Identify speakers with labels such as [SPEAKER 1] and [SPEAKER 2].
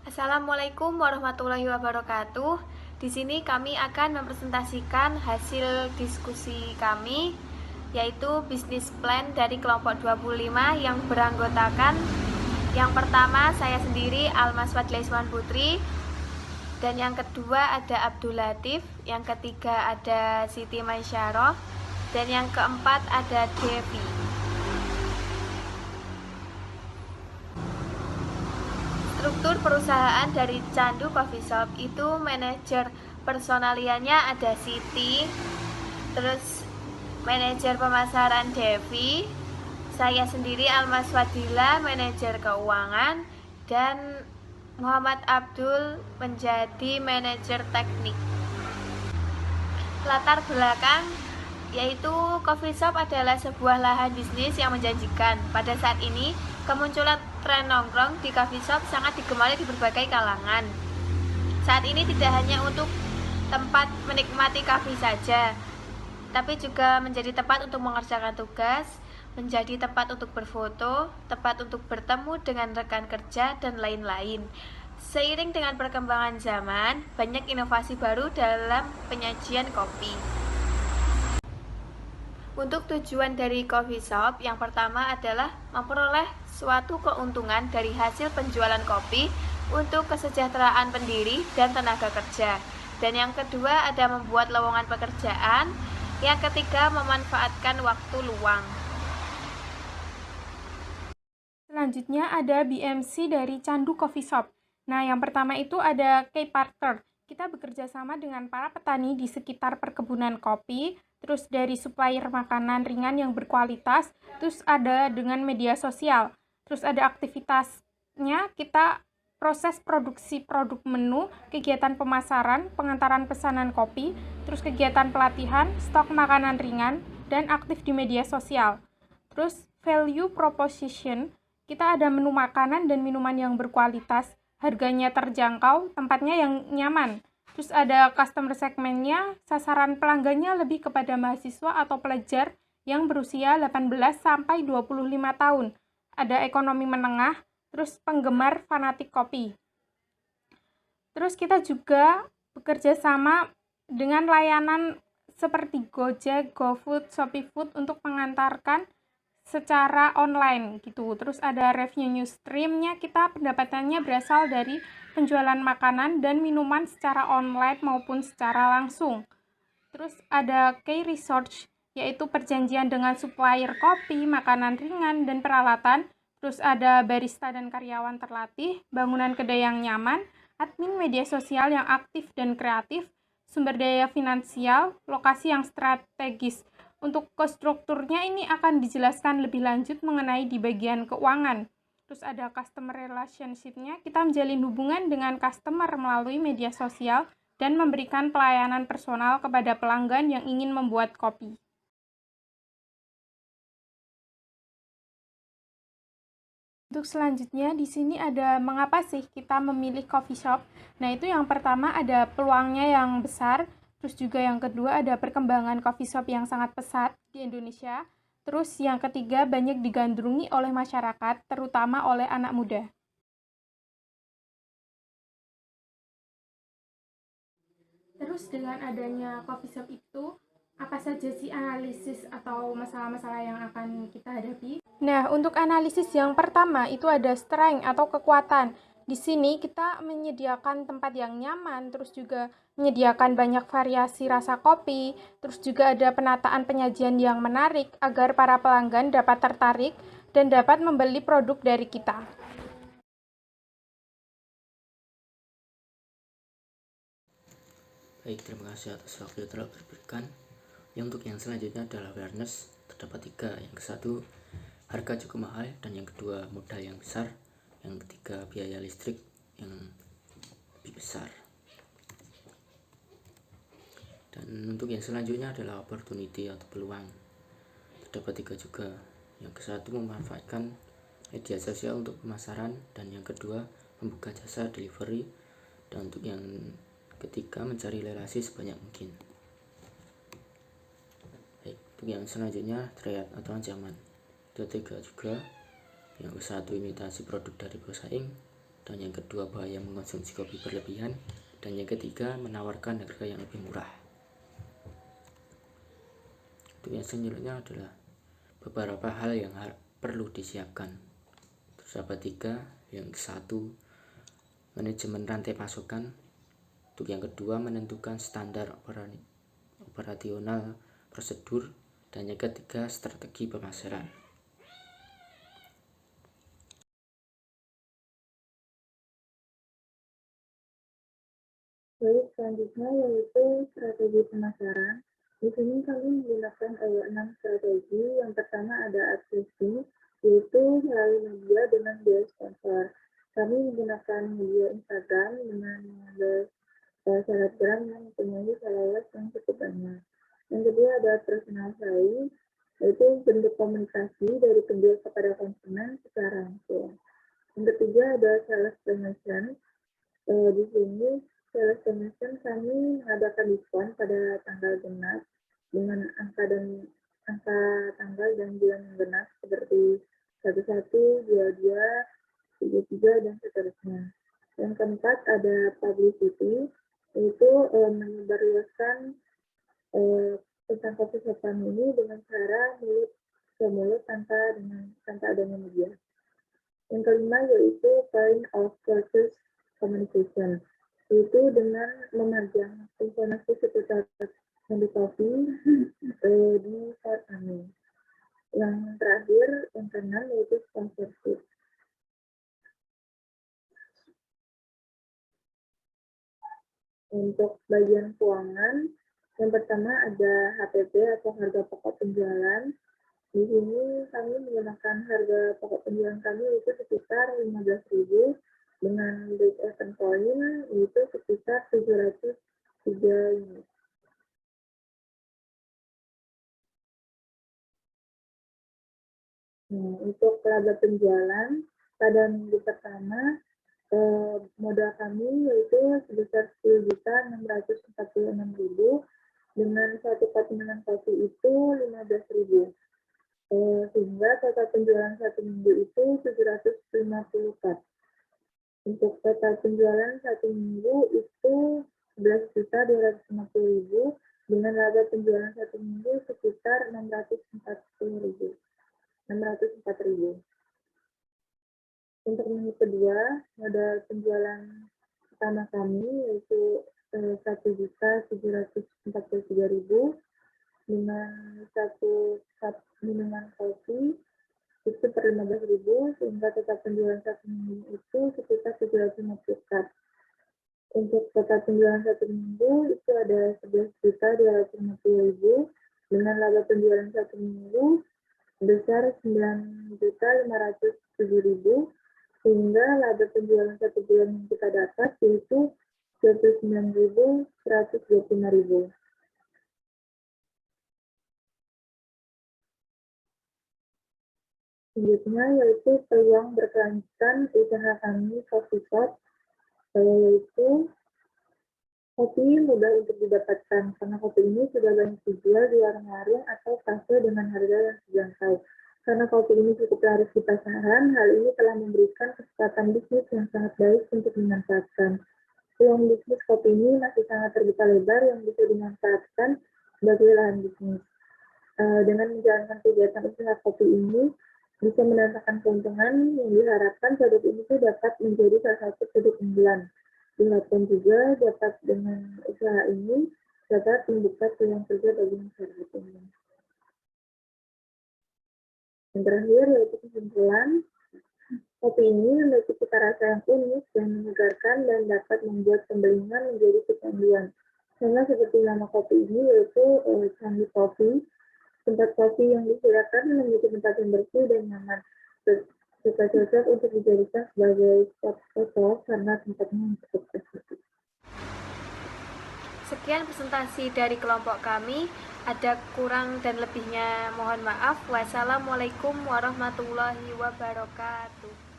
[SPEAKER 1] Assalamualaikum warahmatullahi wabarakatuh. Di sini kami akan mempresentasikan hasil diskusi kami, yaitu bisnis plan dari kelompok 25 yang beranggotakan yang pertama saya sendiri Almaswat Leisman Putri, dan yang kedua ada Abdul Latif, yang ketiga ada Siti Maisyarah, dan yang keempat ada Devi. Struktur perusahaan dari Candu Coffee Shop itu manajer personaliannya ada Siti, terus manajer pemasaran Devi, saya sendiri Almas Wadila, manajer keuangan, dan Muhammad Abdul menjadi manajer teknik. Latar belakang yaitu coffee shop adalah sebuah lahan bisnis yang menjanjikan. Pada saat ini, kemunculan tren nongkrong di coffee shop sangat digemari di berbagai kalangan. Saat ini tidak hanya untuk tempat menikmati kopi saja, tapi juga menjadi tempat untuk mengerjakan tugas, menjadi tempat untuk berfoto, tempat untuk bertemu dengan rekan kerja, dan lain-lain. Seiring dengan perkembangan zaman, banyak inovasi baru dalam penyajian kopi. Untuk tujuan dari coffee shop, yang pertama adalah memperoleh suatu keuntungan dari hasil penjualan kopi untuk kesejahteraan pendiri dan tenaga kerja. Dan yang kedua ada membuat lowongan pekerjaan. Yang ketiga memanfaatkan waktu luang.
[SPEAKER 2] Selanjutnya ada BMC dari Candu Coffee Shop. Nah, yang pertama itu ada K-Partner. Kita bekerja sama dengan para petani di sekitar perkebunan kopi, terus dari supplier makanan ringan yang berkualitas, terus ada dengan media sosial. Terus ada aktivitasnya, kita proses produksi produk menu, kegiatan pemasaran, pengantaran pesanan kopi, terus kegiatan pelatihan, stok makanan ringan, dan aktif di media sosial. Terus value proposition, kita ada menu makanan dan minuman yang berkualitas, harganya terjangkau, tempatnya yang nyaman. Terus ada customer segmentnya, sasaran pelanggannya lebih kepada mahasiswa atau pelajar yang berusia 18 sampai 25 tahun. Ada ekonomi menengah, terus penggemar fanatik kopi. Terus kita juga bekerja sama dengan layanan seperti Gojek, GoFood, ShopeeFood untuk mengantarkan secara online gitu. Terus ada revenue streamnya, kita pendapatannya berasal dari penjualan makanan dan minuman secara online maupun secara langsung. Terus ada key research, yaitu perjanjian dengan supplier kopi, makanan ringan, dan peralatan. Terus ada barista dan karyawan terlatih, bangunan kedai yang nyaman, admin media sosial yang aktif dan kreatif, sumber daya finansial, lokasi yang strategis. Untuk strukturnya ini akan dijelaskan lebih lanjut mengenai di bagian keuangan. Terus ada customer relationship-nya, kita menjalin hubungan dengan customer melalui media sosial dan memberikan pelayanan personal kepada pelanggan yang ingin membuat kopi. Untuk selanjutnya, di sini ada mengapa sih kita memilih coffee shop. Nah, itu yang pertama ada peluangnya yang besar, terus juga yang kedua ada perkembangan coffee shop yang sangat pesat di Indonesia. Terus yang ketiga banyak digandrungi oleh masyarakat, terutama oleh anak muda. Terus dengan adanya coffee shop itu, apa saja sih analisis atau masalah-masalah yang akan kita hadapi? Nah, untuk analisis yang pertama itu ada strength atau kekuatan. Di sini kita menyediakan tempat yang nyaman, terus juga menyediakan banyak variasi rasa kopi, terus juga ada penataan penyajian yang menarik agar para pelanggan dapat tertarik dan dapat membeli produk dari kita.
[SPEAKER 3] Baik, terima kasih atas waktu yang telah diberikan. Untuk yang selanjutnya adalah awareness. Terdapat 3. Yang satu, harga cukup mahal, dan yang kedua, modal yang besar, yang ketiga, biaya listrik yang lebih besar. Dan untuk yang selanjutnya adalah opportunity atau peluang. Terdapat 3 juga. Yang ke-1, memanfaatkan media sosial untuk pemasaran, dan yang kedua, membuka jasa delivery, dan untuk yang ketiga, mencari relasi sebanyak mungkin. Baik, untuk yang selanjutnya, threat atau ancaman. Itu 3 juga. Yang ke-1, imitasi produk dari pesaing. dan yang kedua bahaya mengonsumsi kopi berlebihan, dan yang ketiga menawarkan harga yang lebih murah. Untuk yang selanjutnya adalah beberapa hal yang perlu disiapkan. Terdapat 3. Yang 1, manajemen rantai pasokan. Untuk yang kedua, menentukan standar operasional prosedur, dan yang ketiga, strategi pemasaran.
[SPEAKER 4] Baik, selanjutnya yaitu strategi pemasaran. Di sini kami menggunakan 6 strategi. Yang pertama ada advertising, yaitu melalui media dengan biaya sponsor. Kami menggunakan media Instagram dengan 15 selebgram yang mempunyai followers yang cukup banyak. Yang kedua ada personal selling, yaitu bentuk komunikasi dari penjual kepada konsumen secara langsung. Yang ketiga ada sales promotion. Di sini sales promotion kami mengadakan diskon pada tanggal genap dengan angka tanggal dan bulan yang genap seperti 11, 22, 33, dan seterusnya. Yang keempat ada publicity, yaitu menyebarluaskan tentang kopi shop kami ini dengan cara mulut ke mulut tanpa adanya media. Yang kelima yaitu point of purchase communication, yaitu dengan memajang informasi seputar produk kopi di shop kami. Yang terakhir, yang keenam yaitu sponsorship. Untuk bagian keuangan, yang pertama ada HPP atau harga pokok penjualan. Di sini kami menggunakan harga pokok penjualan kami itu sekitar 15.000 dengan break even point itu sekitar 703 unit. Untuk laba penjualan pada minggu pertama modal kami yaitu sebesar 10.646.000 dengan satu pot kopi itu 15.000. Sehingga total penjualan satu minggu itu 750 pot. Untuk total penjualan satu minggu itu 11.250.000 dengan laba penjualan satu minggu sekitar 604.000. Untuk minggu kedua, modal penjualan pertama kami yaitu 1.743.000 dengan satu cup minuman kopi itu per 15.000 sehingga total penjualan satu minggu itu sekitar 750 cup. Untuk total penjualan satu minggu itu ada 11.250.000 dengan laba penjualan satu minggu sebesar 9.507.000 sehingga laba penjualan satu bulan yang kita dapat yaitu 29.125.000. Selanjutnya yaitu peluang berkelanjutan usaha kami coffee shop, yaitu kopi mudah untuk didapatkan karena kopi ini sudah banyak dijual di warung-warung atau kafe dengan harga yang terjangkau. Karena kopi ini cukup laris di pasaran, hal ini telah memberikan kesempatan bisnis yang sangat baik untuk dimanfaatkan. Peluang bisnis kopi ini masih sangat terbuka lebar yang bisa dimanfaatkan sebagai lahan bisnis. Dengan menjalankan kegiatan usaha kopi ini, bisa mendatangkan keuntungan yang diharapkan produk ini dapat menjadi salah satu produk unggulan. Diharapkan juga dapat dengan usaha ini dapat membuka peluang kerja bagi masyarakat umum. Yang terakhir yaitu kesimpulan, kopi ini memiliki cita rasa yang unik dan menyegarkan dan dapat membuat pembelinya menjadi kecanduan. Sama seperti nama kopi ini yaitu Candu Kopi, tempat kopi yang disediakan memiliki tempat yang bersih dan nyaman. Serta cocok untuk dijadikan sebagai spot foto karena tempatnya cukup estetik.
[SPEAKER 1] Sekian presentasi dari kelompok kami. Ada kurang dan lebihnya mohon maaf. Wassalamualaikum warahmatullahi wabarakatuh.